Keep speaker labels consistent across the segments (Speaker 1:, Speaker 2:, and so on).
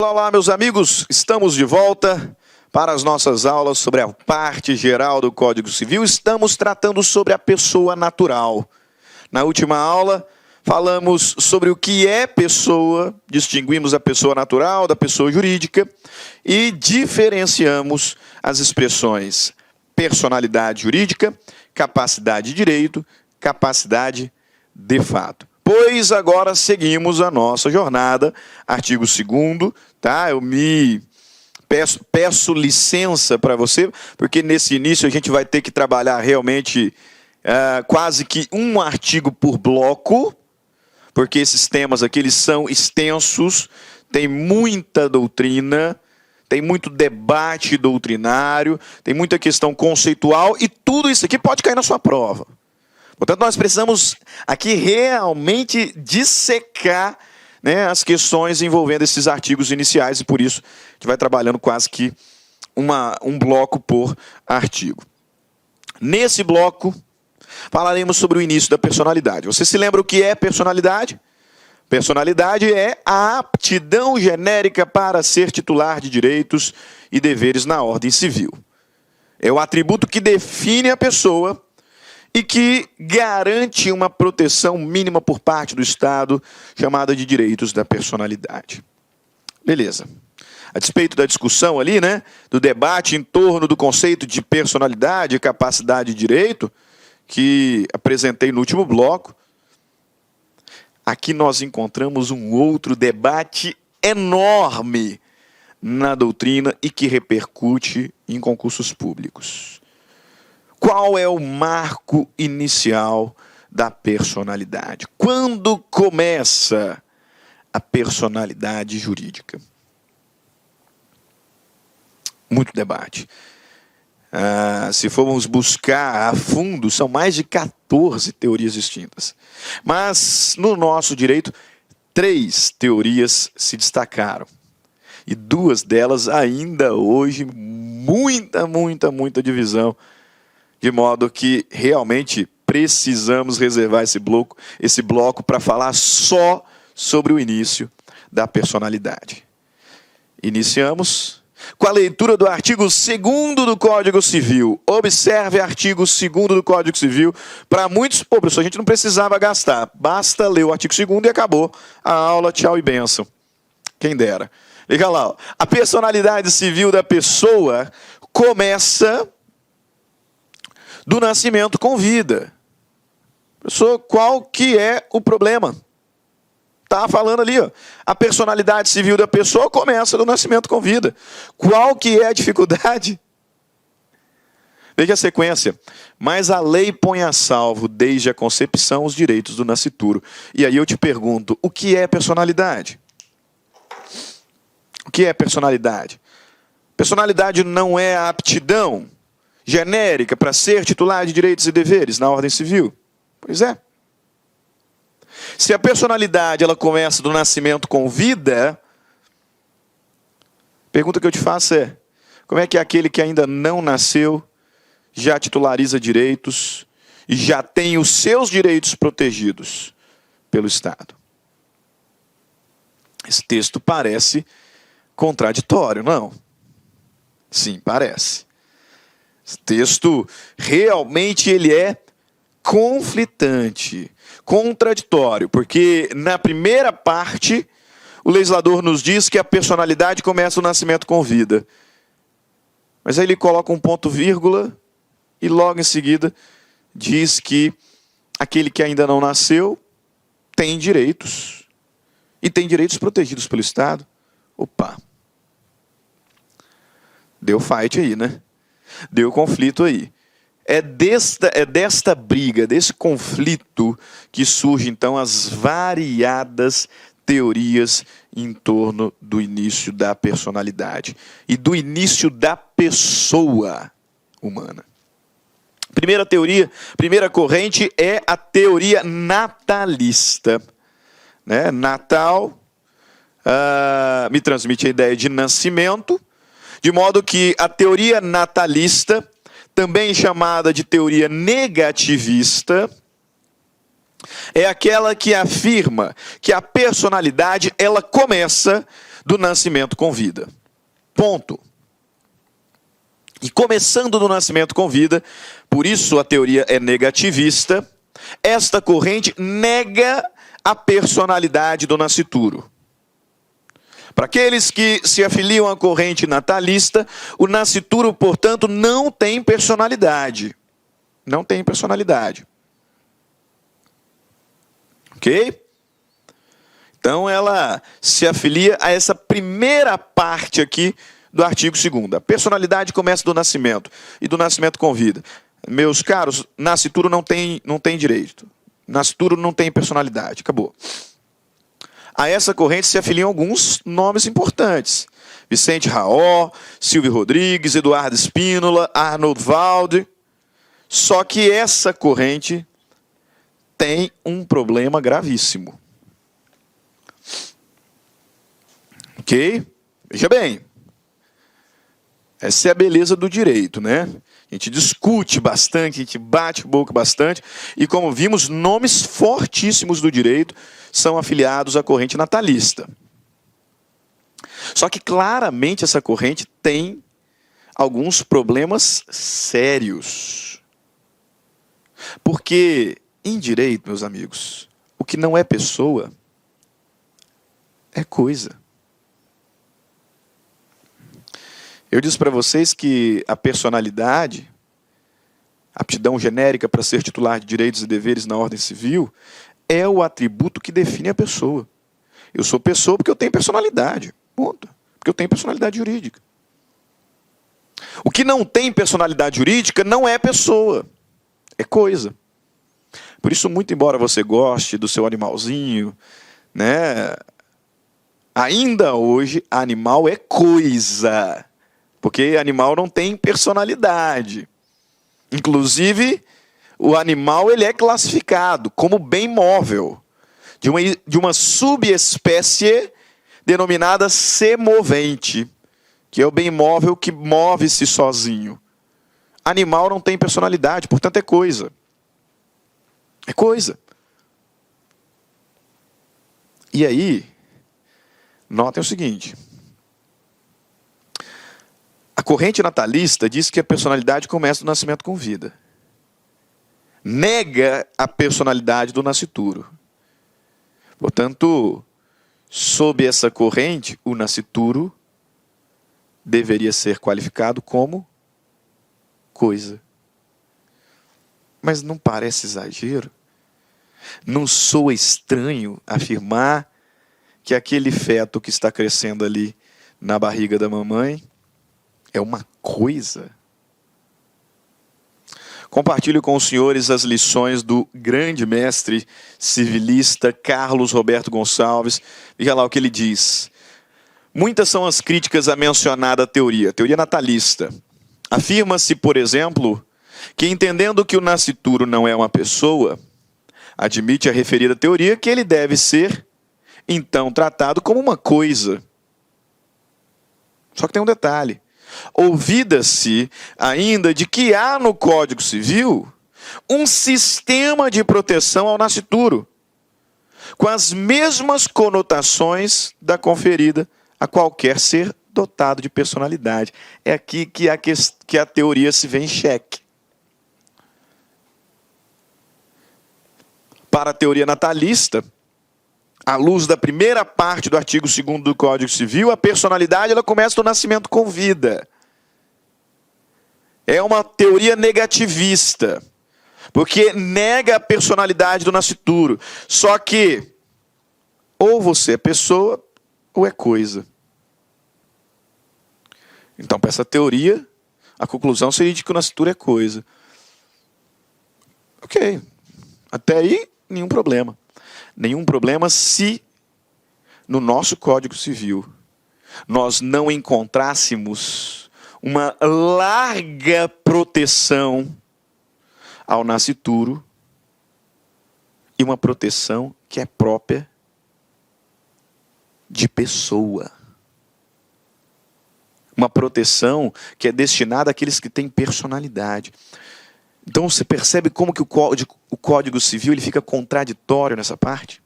Speaker 1: Olá, meus amigos, estamos de volta para as nossas aulas sobre a parte geral do Código Civil. Estamos tratando sobre a pessoa natural. Na última aula, falamos sobre o que é pessoa, distinguimos a pessoa natural da pessoa jurídica e diferenciamos as expressões personalidade jurídica, capacidade de direito, capacidade de fato. Pois agora seguimos a nossa jornada, artigo 2º, tá? Eu me peço licença para você, porque nesse início a gente vai ter que trabalhar realmente quase que um artigo por bloco, porque esses temas aqui eles são extensos, tem muita doutrina, tem muito debate doutrinário, tem muita questão conceitual e tudo isso aqui pode cair na sua prova. Portanto, nós precisamos aqui realmente dissecar, né, as questões envolvendo esses artigos iniciais e por isso a gente vai trabalhando quase que um bloco por artigo. Nesse bloco, falaremos sobre o início da personalidade. Você se lembra o que é personalidade? Personalidade é a aptidão genérica para ser titular de direitos e deveres na ordem civil. É o atributo que define a pessoa e que garante uma proteção mínima por parte do Estado, chamada de direitos da personalidade. Beleza. A despeito da discussão ali, né, do debate em torno do conceito de personalidade, capacidade de direito, que apresentei no último bloco, aqui nós encontramos um outro debate enorme na doutrina e que repercute em concursos públicos. Qual é o marco inicial da personalidade? Quando começa a personalidade jurídica? Muito debate. Se formos buscar a fundo, são mais de 14 teorias distintas. Mas, no nosso direito, 3 teorias se destacaram. E 2 delas, ainda hoje, muita divisão. De modo que, realmente, precisamos reservar esse bloco para falar só sobre o início da personalidade. Iniciamos com a leitura do artigo 2º do Código Civil. Observe o artigo 2º do Código Civil. Para muitos, professor, a gente não precisava gastar. Basta ler o artigo 2º e acabou a aula, tchau e bênção. Quem dera. Liga lá. Ó. A personalidade civil da pessoa começa do nascimento com vida. Professor, qual que é o problema? Está falando ali, ó. A personalidade civil da pessoa começa do nascimento com vida. Qual que é a dificuldade? Veja a sequência. Mas a lei põe a salvo, desde a concepção, os direitos do nascituro. E aí eu te pergunto, o que é personalidade? O que é personalidade? Personalidade não é a aptidão genérica para ser titular de direitos e deveres na ordem civil? Pois é. Se a personalidade ela começa do nascimento com vida, a pergunta que eu te faço é, como é que aquele que ainda não nasceu já titulariza direitos e já tem os seus direitos protegidos pelo Estado? Esse texto parece contraditório, não? Sim, parece. Esse texto realmente ele é conflitante, contraditório, porque na primeira parte o legislador nos diz que a personalidade começa o nascimento com vida. Mas aí ele coloca um ponto vírgula e logo em seguida diz que aquele que ainda não nasceu tem direitos. E tem direitos protegidos pelo Estado. Opa! Deu fight aí, né? Deu conflito aí. É desta briga, desse conflito, que surgem, então, as variadas teorias em torno do início da personalidade e do início da pessoa humana. Primeira teoria, primeira corrente é a teoria natalista. Né? Natal me transmite a ideia de nascimento, de modo que a teoria natalista, também chamada de teoria negativista, é aquela que afirma que a personalidade ela começa do nascimento com vida. Ponto. E começando do nascimento com vida, por isso a teoria é negativista, esta corrente nega a personalidade do nascituro. Para aqueles que se afiliam à corrente natalista, o nascituro, portanto, não tem personalidade. Não tem personalidade. Ok? Então ela se afilia a essa primeira parte aqui do artigo 2º. A personalidade começa do nascimento e do nascimento com vida. Meus caros, nascituro não tem direito. Nascituro não tem personalidade. Acabou. A essa corrente se afiliam alguns nomes importantes. Vicente Raó, Silvio Rodrigues, Eduardo Spínola, Arnold Walde. Só que essa corrente tem um problema gravíssimo. Ok? Veja bem. Essa é a beleza do direito, né? A gente discute bastante, a gente bate boca bastante. E como vimos, nomes fortíssimos do direito são afiliados à corrente natalista. Só que claramente essa corrente tem alguns problemas sérios. Porque em direito, meus amigos, o que não é pessoa é coisa. Eu disse para vocês que a personalidade, aptidão genérica para ser titular de direitos e deveres na ordem civil, é o atributo que define a pessoa. Eu sou pessoa porque eu tenho personalidade. Ponto. Porque eu tenho personalidade jurídica. O que não tem personalidade jurídica não é pessoa, é coisa. Por isso, muito embora você goste do seu animalzinho, né, ainda hoje, animal é coisa. Porque animal não tem personalidade. Inclusive, o animal ele é classificado como bem móvel, de uma subespécie denominada semovente, que é o bem móvel que move-se sozinho. Animal não tem personalidade, portanto é coisa. É coisa. E aí, notem o seguinte. A corrente natalista diz que a personalidade começa do nascimento com vida. Nega a personalidade do nascituro. Portanto, sob essa corrente, o nascituro deveria ser qualificado como coisa. Mas não parece exagero? Não soa estranho afirmar que aquele feto que está crescendo ali na barriga da mamãe é uma coisa? Compartilho com os senhores as lições do grande mestre civilista Carlos Roberto Gonçalves. Veja lá o que ele diz. Muitas são as críticas à mencionada teoria natalista. Afirma-se, por exemplo, que entendendo que o nascituro não é uma pessoa, admite a referida teoria que ele deve ser, então, tratado como uma coisa. Só que tem um detalhe. Ouvida-se ainda de que há no Código Civil um sistema de proteção ao nascituro, com as mesmas conotações da conferida a qualquer ser dotado de personalidade. É aqui que a teoria se vê em xeque. Para a teoria natalista, à luz da primeira parte do artigo 2º do Código Civil, a personalidade ela começa do nascimento com vida. É uma teoria negativista, porque nega a personalidade do nascituro. Só que, ou você é pessoa, ou é coisa. Então, para essa teoria, a conclusão seria de que o nascituro é coisa. Ok. Até aí, nenhum problema. Nenhum problema se, no nosso Código Civil, nós não encontrássemos uma larga proteção ao nascituro e uma proteção que é própria de pessoa. Uma proteção que é destinada àqueles que têm personalidade. Então você percebe como que o Código Civil ele fica contraditório nessa parte?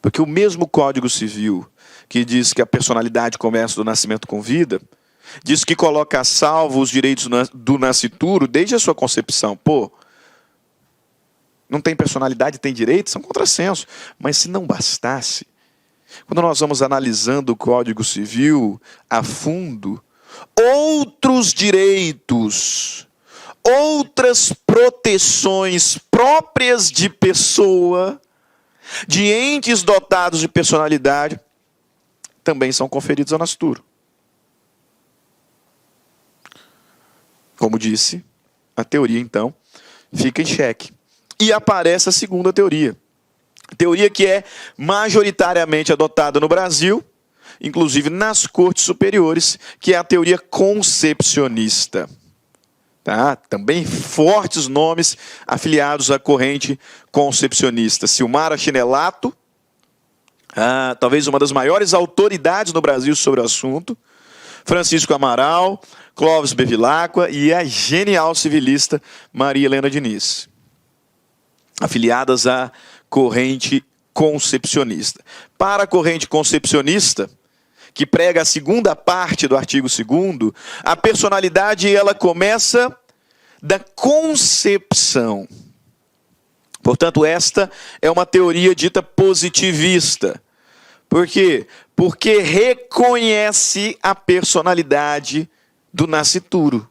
Speaker 1: Porque o mesmo Código Civil que diz que a personalidade começa do nascimento com vida, diz que coloca a salvo os direitos do nascituro desde a sua concepção. Pô, não tem personalidade, tem direito? São contrassenso. Mas se não bastasse, quando nós vamos analisando o Código Civil a fundo, outros direitos, outras proteções próprias de pessoa, de entes dotados de personalidade, também são conferidos ao nascituro. Como disse, a teoria, então, fica em xeque. E aparece a segunda teoria. Teoria que é majoritariamente adotada no Brasil, inclusive nas cortes superiores, que é a teoria concepcionista. Tá? Também fortes nomes afiliados à corrente concepcionista. Silmara Chinelato, talvez uma das maiores autoridades no Brasil sobre o assunto. Francisco Amaral, Clóvis Bevilacqua e a genial civilista Maria Helena Diniz, afiliadas à corrente concepcionista. Para a corrente concepcionista, que prega a segunda parte do artigo 2º, a personalidade ela começa da concepção. Portanto, esta é uma teoria dita positivista. Por quê? Porque reconhece a personalidade do nascituro.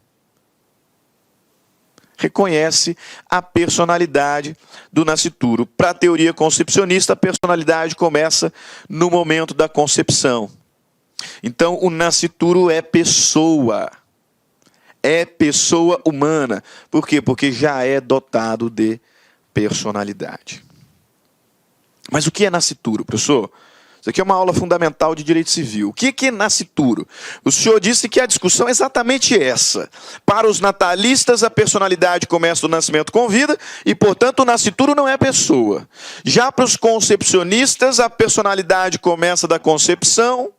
Speaker 1: Reconhece a personalidade do nascituro. Para a teoria concepcionista, a personalidade começa no momento da concepção. Então, o nascituro é pessoa humana. Por quê? Porque já é dotado de personalidade. Mas o que é nascituro, professor? Isso aqui é uma aula fundamental de direito civil. O que é nascituro? O senhor disse que a discussão é exatamente essa. Para os natalistas, a personalidade começa do nascimento com vida e, portanto, o nascituro não é pessoa. Já para os concepcionistas, a personalidade começa da concepção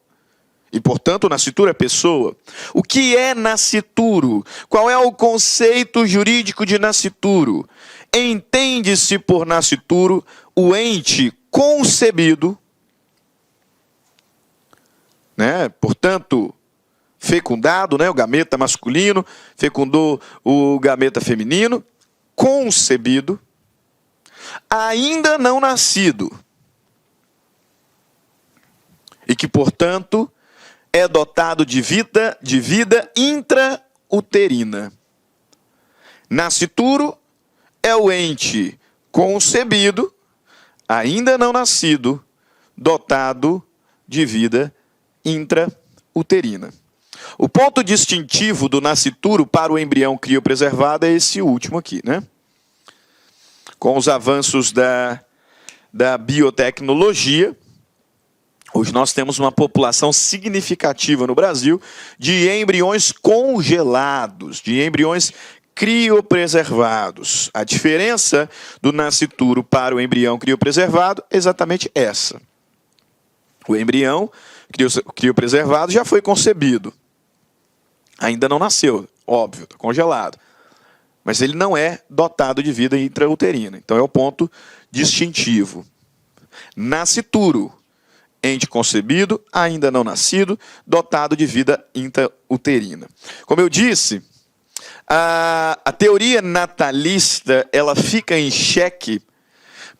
Speaker 1: e, portanto, o nascituro é pessoa. O que é nascituro? Qual é o conceito jurídico de nascituro? Entende-se por nascituro o ente concebido, portanto, fecundado, o gameta masculino, fecundou o gameta feminino, concebido, ainda não nascido, e que, portanto, é dotado de vida intrauterina. Nascituro é o ente concebido, ainda não nascido, dotado de vida intrauterina. O ponto distintivo do nascituro para o embrião criopreservado é esse último aqui, Com os avanços da biotecnologia, hoje nós temos uma população significativa no Brasil de embriões congelados, de embriões criopreservados. A diferença do nascituro para o embrião criopreservado é exatamente essa. O embrião criopreservado já foi concebido. Ainda não nasceu, óbvio, está congelado. Mas ele não é dotado de vida intrauterina. Então é o ponto distintivo. Nascituro, ente concebido, ainda não nascido, dotado de vida intrauterina. Como eu disse, a teoria natalista ela fica em xeque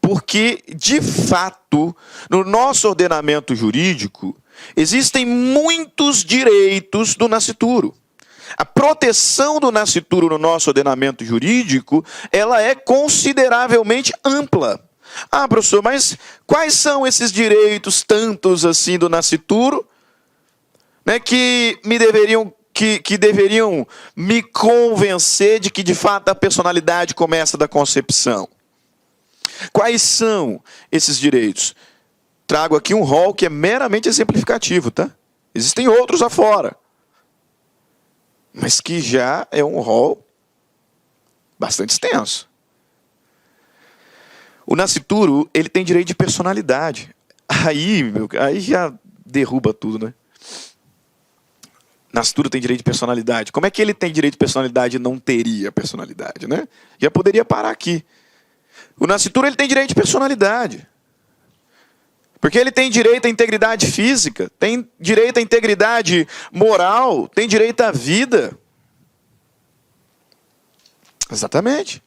Speaker 1: porque, de fato, no nosso ordenamento jurídico, existem muitos direitos do nascituro. A proteção do nascituro no nosso ordenamento jurídico, ela é consideravelmente ampla. Professor, mas quais são esses direitos tantos assim do nascituro, que deveriam me convencer de que, de fato, a personalidade começa da concepção? Quais são esses direitos? Trago aqui um rol que é meramente exemplificativo, tá? Existem outros afora, mas que já é um rol bastante extenso. O nascituro, ele tem direito de personalidade. Aí já derruba tudo, Nascituro tem direito de personalidade. Como é que ele tem direito de personalidade e não teria personalidade, Já poderia parar aqui. O nascituro, ele tem direito de personalidade. Porque ele tem direito à integridade física, tem direito à integridade moral, tem direito à vida. Exatamente.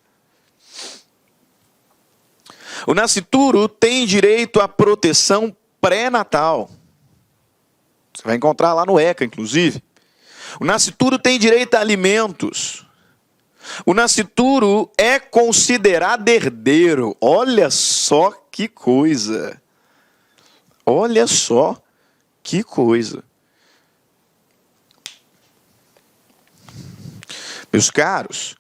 Speaker 1: O nascituro tem direito à proteção pré-natal. Você vai encontrar lá no ECA, inclusive. O nascituro tem direito a alimentos. O nascituro é considerado herdeiro. Olha só que coisa. Olha só que coisa. Meus caros,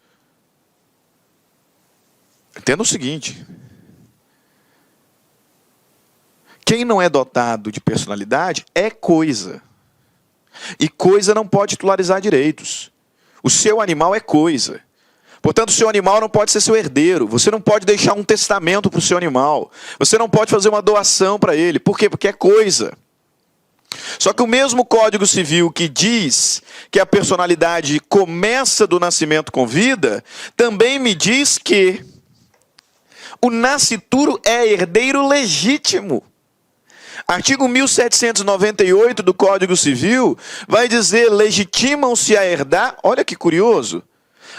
Speaker 1: entenda o seguinte. Quem não é dotado de personalidade é coisa. E coisa não pode titularizar direitos. O seu animal é coisa. Portanto, o seu animal não pode ser seu herdeiro. Você não pode deixar um testamento para o seu animal. Você não pode fazer uma doação para ele. Por quê? Porque é coisa. Só que o mesmo Código Civil que diz que a personalidade começa do nascimento com vida, também me diz que o nascituro é herdeiro legítimo. Artigo 1798 do Código Civil vai dizer: legitimam-se a herdar, olha que curioso,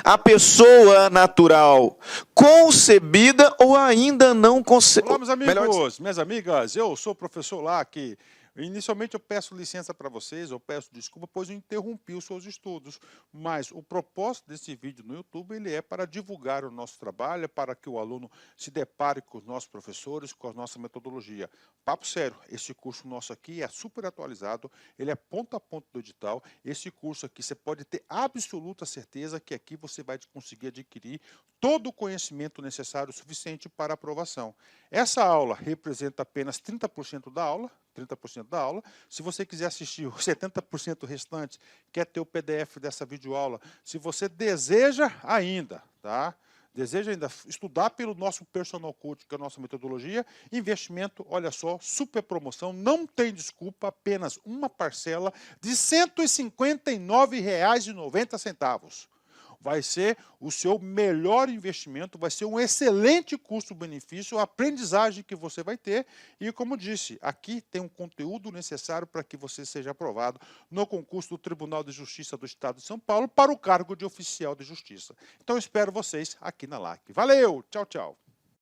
Speaker 1: a pessoa natural concebida ou ainda não concebida.
Speaker 2: Olá, meus amigos, minhas amigas, eu sou o professor lá que inicialmente eu peço licença para vocês, eu peço desculpa, pois eu interrompi os seus estudos, mas o propósito desse vídeo no YouTube ele é para divulgar o nosso trabalho, para que o aluno se depare com os nossos professores, com a nossa metodologia. Papo sério, esse curso nosso aqui é super atualizado, ele é ponto a ponto do edital. Esse curso aqui você pode ter absoluta certeza que aqui você vai conseguir adquirir todo o conhecimento necessário suficiente para aprovação. Essa aula representa apenas 30% da aula, 30% da aula. Se você quiser assistir os 70% restante, quer ter o PDF dessa videoaula, se você deseja ainda, tá? Deseja ainda estudar pelo nosso Personal Coach, que é a nossa metodologia, investimento, olha só, super promoção, não tem desculpa, apenas uma parcela de R$ 159,90. Vai ser o seu melhor investimento, vai ser um excelente custo-benefício, a aprendizagem que você vai ter. E como disse, aqui tem um conteúdo necessário para que você seja aprovado no concurso do Tribunal de Justiça do Estado de São Paulo para o cargo de oficial de justiça. Então eu espero vocês aqui na LAC. Valeu, tchau, tchau.